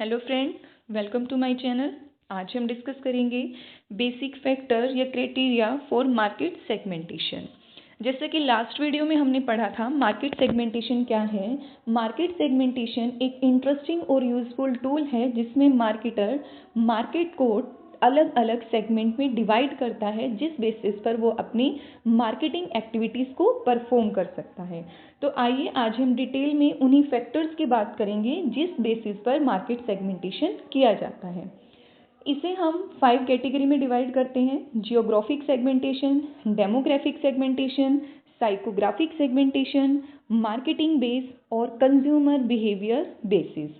Hello friend, welcome to my channel. आज हम discuss करेंगे बेसिक फैक्टर या क्राइटेरिया फॉर मार्केट सेगमेंटेशन। जैसे कि लास्ट वीडियो में हमने पढ़ा था मार्केट सेगमेंटेशन क्या है। मार्केट सेगमेंटेशन एक इंटरेस्टिंग और यूजफुल टूल है जिसमें मार्केटर मार्केट को अलग अलग सेगमेंट में डिवाइड करता है, जिस बेसिस पर वो अपनी मार्केटिंग एक्टिविटीज़ को परफॉर्म कर सकता है। तो आइए आज हम डिटेल में उन्हीं फैक्टर्स की बात करेंगे जिस बेसिस पर मार्केट सेगमेंटेशन किया जाता है। इसे हम 5 कैटेगरी में डिवाइड करते हैं: geographic segmentation, demographic segmentation, psychographic segmentation, marketing base और कंज्यूमर बिहेवियर बेसिस।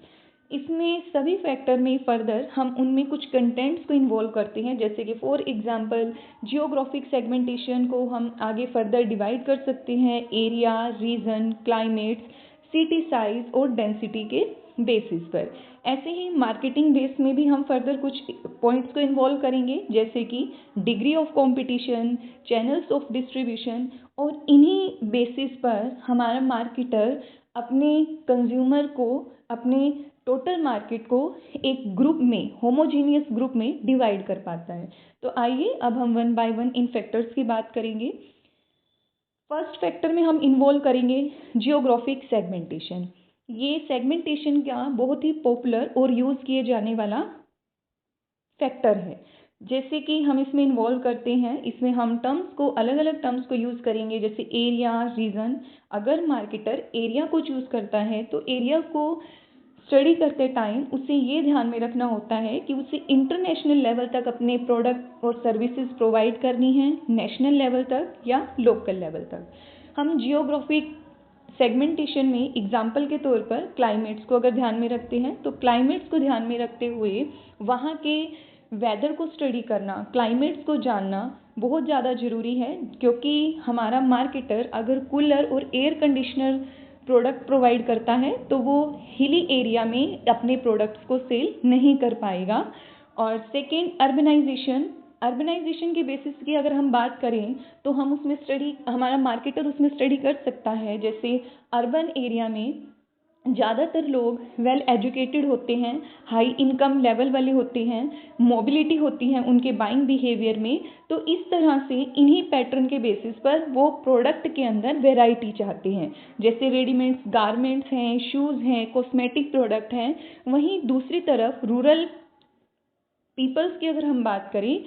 इसमें सभी फैक्टर में फर्दर हम उनमें कुछ कंटेंट्स को इन्वॉल्व करते हैं, जैसे कि फॉर एग्जांपल जियोग्राफिक सेगमेंटेशन को हम आगे फर्दर डिवाइड कर सकते हैं area, region, climates, city size और डेंसिटी के बेसिस पर। ऐसे ही मार्केटिंग बेस में भी हम फर्दर कुछ पॉइंट्स को इन्वॉल्व करेंगे, जैसे कि degree of competition, channels of distribution, और इन्हीं बेसिस पर हमारा मार्केटर अपने कंज्यूमर को, अपने टोटल मार्केट को एक ग्रुप में, होमोजीनियस ग्रुप में डिवाइड कर पाता है। तो आइए अब हम one by one in factors की बात करेंगे। फर्स्ट फैक्टर में हम इन्वॉल्व करेंगे जियोग्राफिक सेगमेंटेशन। ये सेगमेंटेशन का बहुत ही पॉपुलर और यूज़ किए जाने वाला फैक्टर है। जैसे कि हम इसमें इन्वॉल्व करते हैं, इसमें हम टर्म्स को, अलग अलग टर्म्स को यूज़ करेंगे, जैसे एरिया, रीजन। अगर मार्केटर एरिया को चूज़ करता है तो एरिया को स्टडी करते टाइम उसे ये ध्यान में रखना होता है कि उसे इंटरनेशनल लेवल तक अपने प्रोडक्ट और सर्विसेज प्रोवाइड करनी है, नेशनल लेवल तक या लोकल लेवल तक। हम जियोग्राफिक सेगमेंटेशन में एग्जाम्पल के तौर पर क्लाइमेट्स को अगर ध्यान में रखते हैं, तो क्लाइमेट्स को ध्यान में रखते हुए वहाँ के वेदर को स्टडी करना, क्लाइमेट्स को जानना बहुत ज़्यादा ज़रूरी है, क्योंकि हमारा मार्केटर अगर कूलर और एयर कंडीशनर प्रोडक्ट प्रोवाइड करता है तो वो हिली एरिया में अपने प्रोडक्ट्स को सेल नहीं कर पाएगा। और सेकेंड, अर्बनाइजेशन के बेसिस की अगर हम बात करें तो हम उसमें स्टडी, हमारा मार्केटर उसमें स्टडी कर सकता है। जैसे अर्बन एरिया में ज़्यादातर लोग वेल एजुकेटेड होते हैं, हाई इनकम लेवल वाले होते हैं, मोबिलिटी होती है उनके बाइंग बिहेवियर में। तो इस तरह से इन्हीं पैटर्न के बेसिस पर वो प्रोडक्ट के अंदर वेराइटी चाहते हैं, जैसे रेडीमेड्स, गारमेंट्स हैं, शूज़ हैं, कॉस्मेटिक प्रोडक्ट हैं। वहीं दूसरी तरफ रूरल पीपल्स की अगर हम बात करें,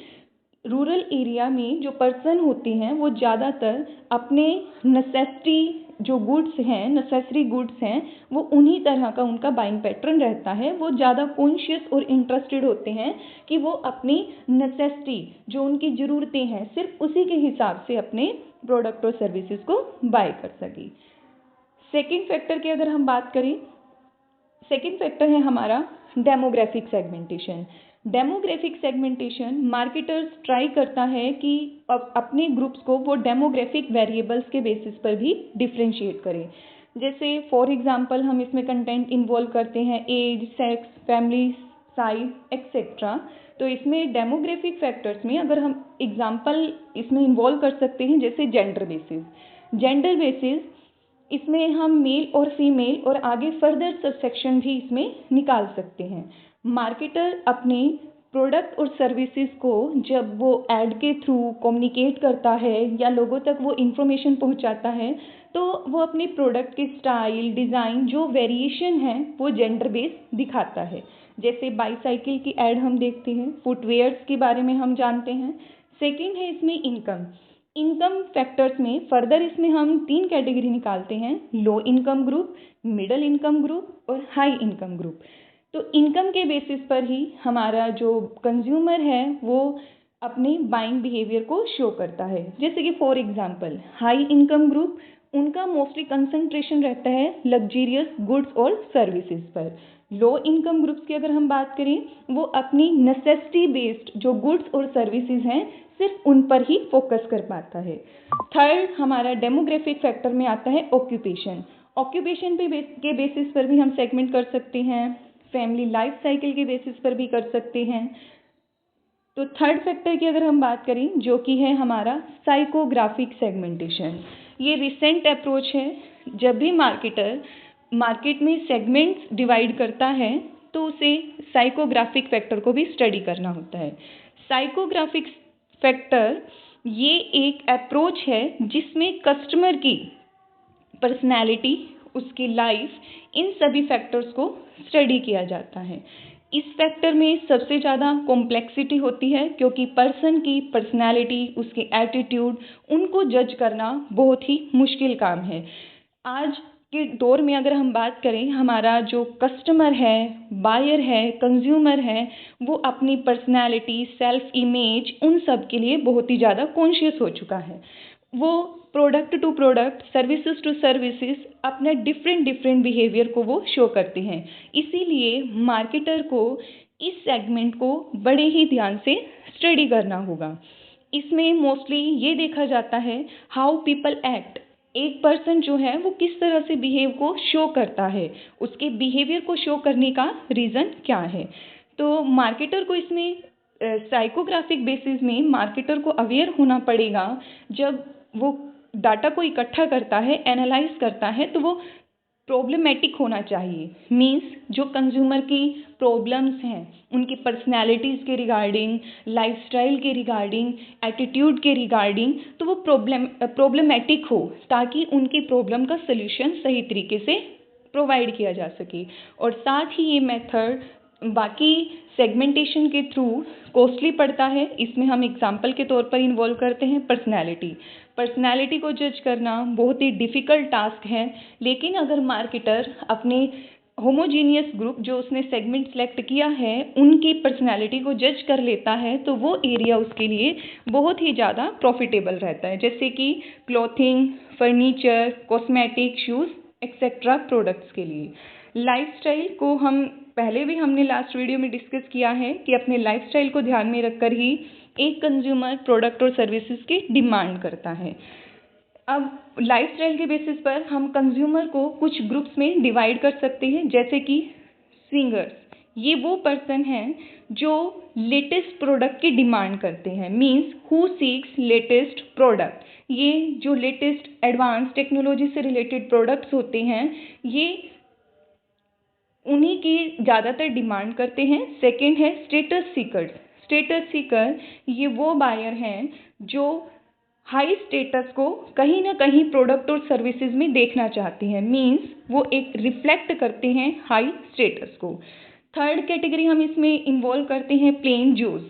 रूरल एरिया में जो पर्सन होते हैं वो ज़्यादातर अपने नेसेसिटी जो गुड्स हैं, नेसेसरी गुड्स हैं, वो उन्हीं तरह का उनका बाइंग पैटर्न रहता है। वो ज़्यादा कॉन्शियस और इंटरेस्टेड होते हैं कि वो अपनी नेसेसिटी, जो उनकी ज़रूरतें हैं, सिर्फ उसी के हिसाब से अपने प्रोडक्ट और सर्विसेज को बाय कर सकें। सेकेंड फैक्टर की अगर हम बात करें, सेकेंड फैक्टर है हमारा demographic segmentation. Demographic segmentation marketers try करता है कि अपने ग्रुप्स को वो डेमोग्राफिक वेरिएबल्स के बेसिस पर भी डिफ्रेंशिएट करें। जैसे फॉर एग्जांपल हम इसमें कंटेंट इन्वॉल्व करते हैं age, sex, family size etcetera. तो इसमें डेमोग्राफिक फैक्टर्स में अगर हम एग्जांपल इसमें इन्वॉल्व कर सकते हैं, जैसे जेंडर बेसिस इसमें हम मेल और फीमेल और आगे फर्दर सबसेक्शन भी इसमें निकाल सकते हैं। मार्केटर अपने प्रोडक्ट और सर्विसेज को जब वो ऐड के थ्रू कम्युनिकेट करता है या लोगों तक वो इन्फॉर्मेशन पहुंचाता है, तो वो अपने प्रोडक्ट के स्टाइल, डिज़ाइन, जो वेरिएशन है वो जेंडर बेस दिखाता है। जैसे बाईसाइकिल की ऐड हम देखते हैं, फुटवेयर्स के बारे में हम जानते हैं। सेकेंड है इसमें इनकम फैक्टर्स में फर्दर इसमें हम 3 कैटेगरी निकालते हैं: low income group, middle income group और हाई इनकम ग्रुप। तो इनकम के बेसिस पर ही हमारा जो कंज्यूमर है वो अपने बाइंग बिहेवियर को शो करता है। जैसे कि for example high income group, उनका मोस्टली कंसंट्रेशन रहता है लग्जरियस गुड्स और सर्विसेज पर। लो इनकम ग्रुप्स की अगर हम बात करें, वो अपनी नेसेसिटी बेस्ड जो गुड्स और सर्विसेज हैं सिर्फ उन पर ही फोकस कर पाता है। थर्ड हमारा डेमोग्राफिक फैक्टर में आता है ऑक्यूपेशन के बेसिस पर भी हम सेगमेंट कर सकते हैं, फैमिली लाइफ साइकिल के बेसिस पर भी कर सकते हैं। तो थर्ड फैक्टर की अगर हम बात करें, जो कि है हमारा साइकोग्राफिक सेगमेंटेशन, ये रिसेंट अप्रोच है। जब भी मार्केटर मार्केट में सेगमेंट्स डिवाइड करता है तो उसे साइकोग्राफिक फैक्टर को भी स्टडी करना होता है। साइकोग्राफिक फैक्टर ये एक अप्रोच है जिसमें कस्टमर की पर्सनैलिटी, उसकी लाइफ, इन सभी फैक्टर्स को स्टडी किया जाता है। इस फैक्टर में सबसे ज़्यादा कॉम्प्लेक्सिटी होती है क्योंकि पर्सन की पर्सनैलिटी, उसके एटीट्यूड, उनको जज करना बहुत ही मुश्किल काम है। आज के दौर में अगर हम बात करें, हमारा जो कस्टमर है, बायर है, कंज्यूमर है, वो अपनी पर्सनैलिटी, सेल्फ इमेज, उन सब के लिए बहुत ही ज़्यादा कॉन्शियस हो चुका है। वो product to product, services to services अपने डिफरेंट बिहेवियर को वो शो करते हैं। इसीलिए मार्केटर को इस सेगमेंट को बड़े ही ध्यान से स्टडी करना होगा। इसमें मोस्टली ये देखा जाता है हाउ पीपल एक्ट। एक पर्सन जो है वो किस तरह से बिहेव को शो करता है, उसके बिहेवियर को शो करने का रीज़न क्या है। तो मार्केटर को इसमें साइकोग्राफिक बेसिस में मार्केटर को अवेयर होना पड़ेगा। जब वो डाटा को इकट्ठा करता है, एनालाइज करता है, तो वो प्रॉब्लमेटिक होना चाहिए। मीन्स जो कंज्यूमर की प्रॉब्लम्स हैं, उनकी पर्सनैलिटीज़ के रिगार्डिंग, लाइफस्टाइल के रिगार्डिंग, एटीट्यूड के रिगार्डिंग, तो वो प्रॉब्लमेटिक हो ताकि उनकी प्रॉब्लम का सल्यूशन सही तरीके से प्रोवाइड किया जा सके। और साथ ही ये मेथड बाकी सेगमेंटेशन के थ्रू कॉस्टली पड़ता है। इसमें हम एग्जाम्पल के तौर पर इन्वॉल्व करते हैं पर्सनैलिटी को जज करना बहुत ही डिफ़िकल्ट टास्क है। लेकिन अगर मार्केटर अपने होमोजीनियस ग्रुप जो उसने सेगमेंट सेलेक्ट किया है, उनकी पर्सनैलिटी को जज कर लेता है, तो वो एरिया उसके लिए बहुत ही ज़्यादा प्रॉफिटेबल रहता है। जैसे कि clothing, furniture, cosmetic, shoes etcetera products के लिए। लाइफस्टाइल को हमने लास्ट वीडियो में डिस्कस किया है कि अपने लाइफस्टाइल को ध्यान में रखकर ही एक कंज्यूमर प्रोडक्ट और सर्विसेज की डिमांड करता है। अब लाइफस्टाइल के बेसिस पर हम कंज्यूमर को कुछ ग्रुप्स में डिवाइड कर सकते हैं, जैसे कि सिंगर्स। ये वो पर्सन हैं जो लेटेस्ट प्रोडक्ट की डिमांड करते हैं, means who seeks latest product. ये जो लेटेस्ट एडवांस टेक्नोलॉजी से रिलेटेड प्रोडक्ट्स होते हैं, ये उन्हीं की ज़्यादातर डिमांड करते हैं। सेकेंड है स्टेटस सीकर। ये वो बायर हैं जो हाई स्टेटस को कहीं ना कहीं प्रोडक्ट और सर्विसेज में देखना चाहते हैं, मीन्स वो एक रिफ्लेक्ट करते हैं हाई स्टेटस को। थर्ड कैटेगरी हम इसमें इन्वॉल्व करते हैं plain juice,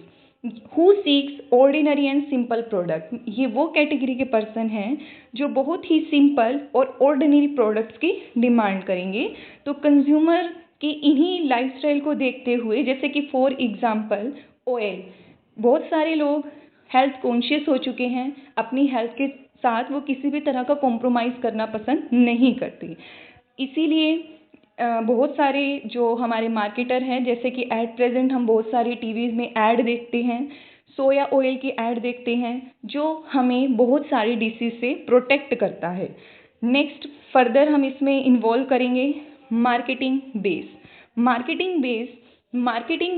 who seeks ordinary and simple product. ये वो कैटेगरी के पर्सन हैं जो बहुत ही सिंपल और ऑर्डिनरी प्रोडक्ट्स की डिमांड करेंगे। तो कंज्यूमर की इन्हीं लाइफस्टाइल को देखते हुए, जैसे कि फॉर एग्जांपल ऑयल, बहुत सारे लोग हेल्थ कॉन्शियस हो चुके हैं, अपनी हेल्थ के साथ वो किसी भी तरह का कॉम्प्रोमाइज़ करना पसंद नहीं करते। इसीलिए बहुत सारे जो हमारे मार्केटर हैं, जैसे कि एट प्रेजेंट हम बहुत सारी टीवीज़ में ऐड देखते हैं, सोया ऑयल की ऐड देखते हैं, जो हमें बहुत सारी डिसीज से प्रोटेक्ट करता है। नेक्स्ट फर्दर हम इसमें इन्वॉल्व करेंगे मार्केटिंग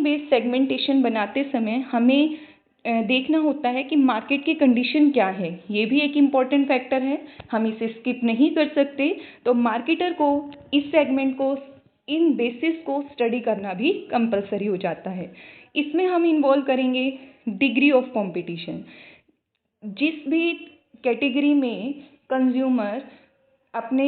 बेस सेगमेंटेशन बनाते समय हमें देखना होता है कि मार्केट की कंडीशन क्या है। ये भी एक इम्पॉर्टेंट फैक्टर है, हम इसे स्किप नहीं कर सकते। तो मार्केटर को इस सेगमेंट को, इन बेसिस को स्टडी करना भी कंपलसरी हो जाता है। इसमें हम इन्वॉल्व करेंगे डिग्री ऑफ कंपटीशन। जिस भी कैटेगरी में कंज्यूमर अपने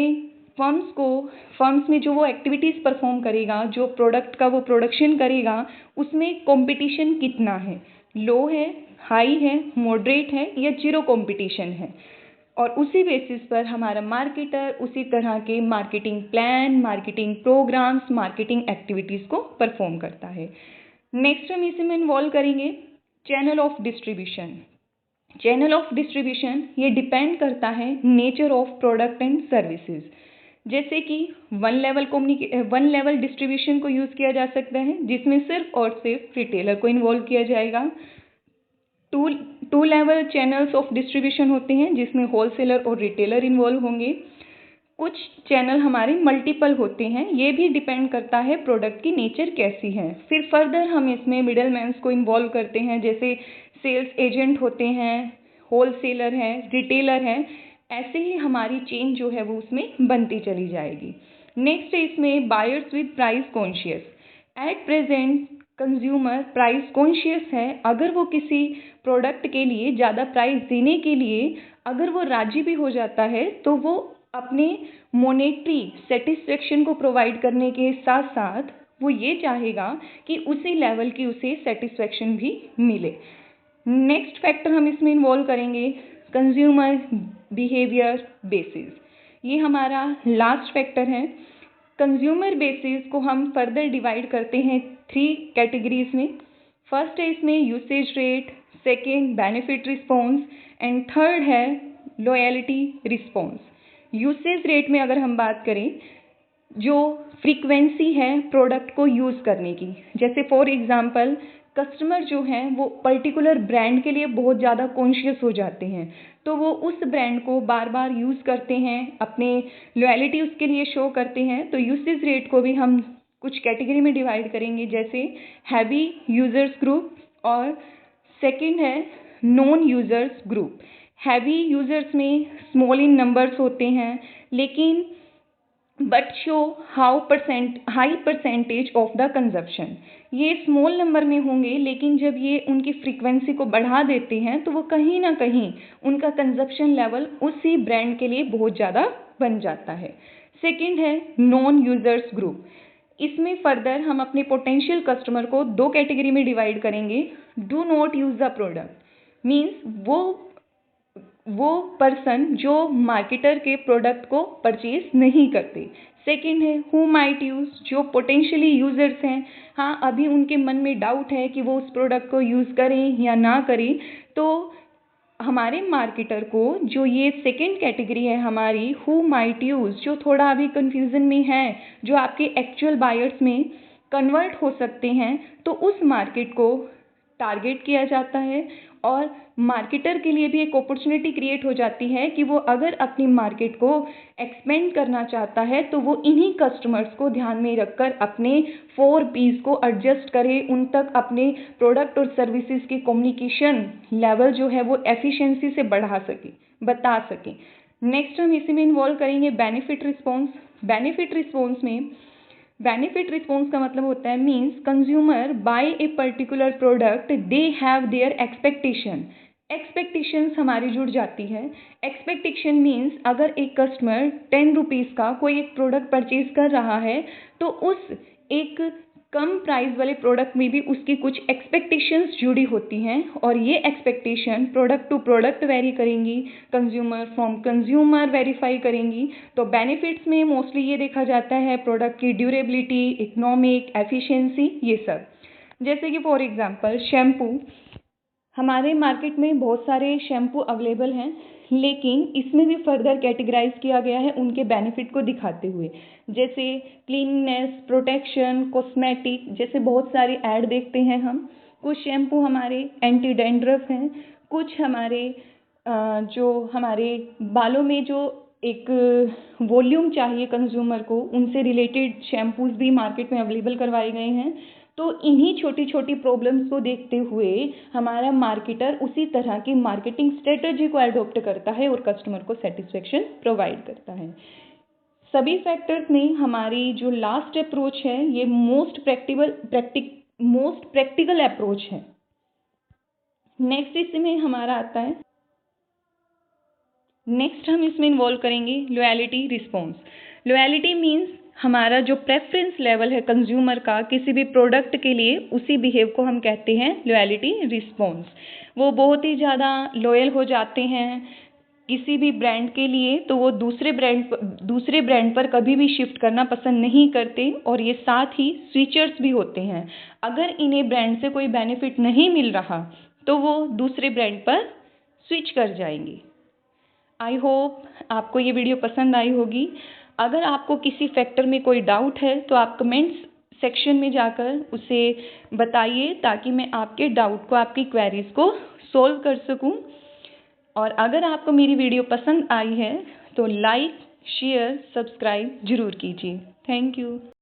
फर्म्स में जो वो एक्टिविटीज़ परफॉर्म करेगा, जो प्रोडक्ट का वो प्रोडक्शन करेगा, उसमें कंपटीशन कितना है, लो है, हाई है, मॉडरेट है या जीरो कंपटीशन है। और उसी बेसिस पर हमारा मार्केटर उसी तरह के marketing plan, marketing programmes, marketing activities को परफॉर्म करता है। नेक्स्ट हम इसी में इन्वॉल्व करेंगे चैनल ऑफ डिस्ट्रीब्यूशन। ये डिपेंड करता है nature of product and services. जैसे कि वन लेवल डिस्ट्रीब्यूशन को यूज़ किया जा सकता है, जिसमें सिर्फ और सिर्फ रिटेलर को इन्वॉल्व किया जाएगा। Two level channels of distribution होते हैं, जिसमें होलसेलर और रिटेलर इन्वॉल्व होंगे। कुछ चैनल हमारे मल्टीपल होते हैं, ये भी डिपेंड करता है प्रोडक्ट की नेचर कैसी है। फिर फर्दर हम इसमें मिडल मैन्स को इन्वॉल्व करते हैं, जैसे सेल्स एजेंट होते हैं, होलसेलर हैं, रिटेलर हैं। ऐसे ही हमारी चेन जो है वो उसमें बनती चली जाएगी। नेक्स्ट है इसमें buyers with price conscious. At present consumer price conscious है, अगर वो किसी प्रोडक्ट के लिए ज़्यादा प्राइस देने के लिए अगर वो राजी भी हो जाता है तो वो अपने मॉनेटरी सेटिस्फेक्शन को प्रोवाइड करने के साथ साथ वो ये चाहेगा कि उसी लेवल की उसे सेटिस्फेक्शन भी मिले। नेक्स्ट फैक्टर हम इसमें इन्वॉल्व करेंगे कंज्यूमर बिहेवियर बेसिस। ये हमारा लास्ट फैक्टर है। कंज्यूमर बेसिस को हम फर्दर डिवाइड करते हैं 3 कैटेगरीज में। फर्स्ट है इसमें usage rate, second benefit response and third है लॉयल्टी रिस्पॉन्स। यूसेज रेट में अगर हम बात करें, जो फ्रीक्वेंसी है प्रोडक्ट को यूज़ करने की, जैसे फॉर एग्जांपल कस्टमर जो हैं वो पर्टिकुलर ब्रांड के लिए बहुत ज़्यादा कॉन्शियस हो जाते हैं, तो वो उस ब्रांड को बार बार यूज़ करते हैं, अपने लॉयल्टी उसके लिए शो करते हैं। तो यूसेज रेट को भी हम कुछ कैटेगरी में डिवाइड करेंगे, जैसे हैवी यूजर्स ग्रुप और सेकंड है non users group. Heavy users में स्मॉल इन नंबर्स होते हैं, लेकिन but show high percentage of the consumption. ये स्मॉल नंबर में होंगे, लेकिन जब ये उनकी फ्रीक्वेंसी को बढ़ा देते हैं तो वो कहीं ना कहीं उनका कंजप्शन लेवल उसी ब्रांड के लिए बहुत ज़्यादा बन जाता है। सेकंड है नॉन यूजर्स ग्रुप। इसमें फर्दर हम अपने पोटेंशियल कस्टमर को 2 कैटेगरी में डिवाइड करेंगे। Do not use the product means वो पर्सन जो मार्केटर के प्रोडक्ट को परचेज नहीं करते। सेकंड है हु माइट यूज़, जो पोटेंशियली यूज़र्स हैं, हाँ अभी उनके मन में डाउट है कि वो उस प्रोडक्ट को यूज़ करें या ना करें, तो हमारे मार्केटर को जो ये सेकंड कैटेगरी है हमारी हु माइट यूज़, जो थोड़ा अभी कंफ्यूजन में है, जो आपके एक्चुअल बायर्स में कन्वर्ट हो सकते हैं, तो उस मार्केट को टारगेट किया जाता है और मार्केटर के लिए भी एक अपॉर्चुनिटी क्रिएट हो जाती है कि वो अगर अपनी मार्केट को एक्सपेंड करना चाहता है तो वो इन्हीं कस्टमर्स को ध्यान में रखकर अपने 4 P's को एडजस्ट करे, उन तक अपने प्रोडक्ट और सर्विसेज की कम्युनिकेशन लेवल जो है वो एफिशिएंसी से बता सके। नेक्स्ट हम इसी में इन्वॉल्व करेंगे बेनिफिट रिस्पॉन्स। बेनिफिट रिस्पॉन्स का मतलब होता है means consumer buy a particular product they have their expectations हमारी जुड़ जाती है। एक्सपेक्टेशन मीन्स अगर एक कस्टमर 10 रुपीज़ का कोई एक प्रोडक्ट परचेज कर रहा है तो उस एक कम प्राइस वाले प्रोडक्ट में भी उसकी कुछ एक्सपेक्टेशंस जुड़ी होती हैं और ये expectation product to product vary करेंगी, कंज्यूमर फ्रॉम कंज्यूमर वेरीफाई करेंगी। तो बेनिफिट्स में मोस्टली ये देखा जाता है प्रोडक्ट की ड्यूरेबिलिटी, इकोनॉमिक, एफिशिएंसी, ये सब। जैसे कि फॉर एग्जांपल शैम्पू, हमारे मार्केट में बहुत सारे शैम्पू अवेलेबल हैं, लेकिन इसमें भी फर्दर कैटेगराइज किया गया है उनके बेनिफिट को दिखाते हुए, जैसे क्लीननेस, प्रोटेक्शन, कॉस्मेटिक, जैसे बहुत सारे ऐड देखते हैं हम। कुछ शैम्पू हमारे एंटी डैंड्रफ हैं, कुछ हमारे जो हमारे बालों में जो एक वॉल्यूम चाहिए कंज्यूमर को, उनसे रिलेटेड शैम्पूज भी मार्केट में अवेलेबल करवाए गए हैं। तो इन्हीं छोटी छोटी प्रॉब्लम्स को देखते हुए हमारा मार्केटर उसी तरह की मार्केटिंग स्ट्रेटजी को एडॉप्ट करता है और कस्टमर को सेटिस्फेक्शन प्रोवाइड करता है। सभी फैक्टर्स में हमारी जो लास्ट अप्रोच है ये मोस्ट प्रैक्टिकल अप्रोच है। नेक्स्ट इसमें हमारा आता है, नेक्स्ट हम इसमें इन्वॉल्व करेंगे लॉयल्टी रिस्पॉन्स। लॉयल्टी मीन्स हमारा जो प्रेफरेंस लेवल है कंज्यूमर का किसी भी प्रोडक्ट के लिए, उसी बिहेव को हम कहते हैं लॉयल्टी रिस्पॉन्स। वो बहुत ही ज़्यादा लॉयल हो जाते हैं किसी भी ब्रांड के लिए, तो वो दूसरे ब्रांड पर कभी भी शिफ्ट करना पसंद नहीं करते और ये साथ ही स्विचर्स भी होते हैं। अगर इन्हें ब्रांड से कोई बेनिफिट नहीं मिल रहा तो वो दूसरे ब्रांड पर स्विच कर जाएंगे। आई होप आपको ये वीडियो पसंद आई होगी। अगर आपको किसी फैक्टर में कोई डाउट है तो आप कमेंट्स सेक्शन में जाकर उसे बताइए, ताकि मैं आपके डाउट को, आपकी क्वेरीज को सोल्व कर सकूं। और अगर आपको मेरी वीडियो पसंद आई है तो लाइक, शेयर, सब्सक्राइब जरूर कीजिए। Thank you.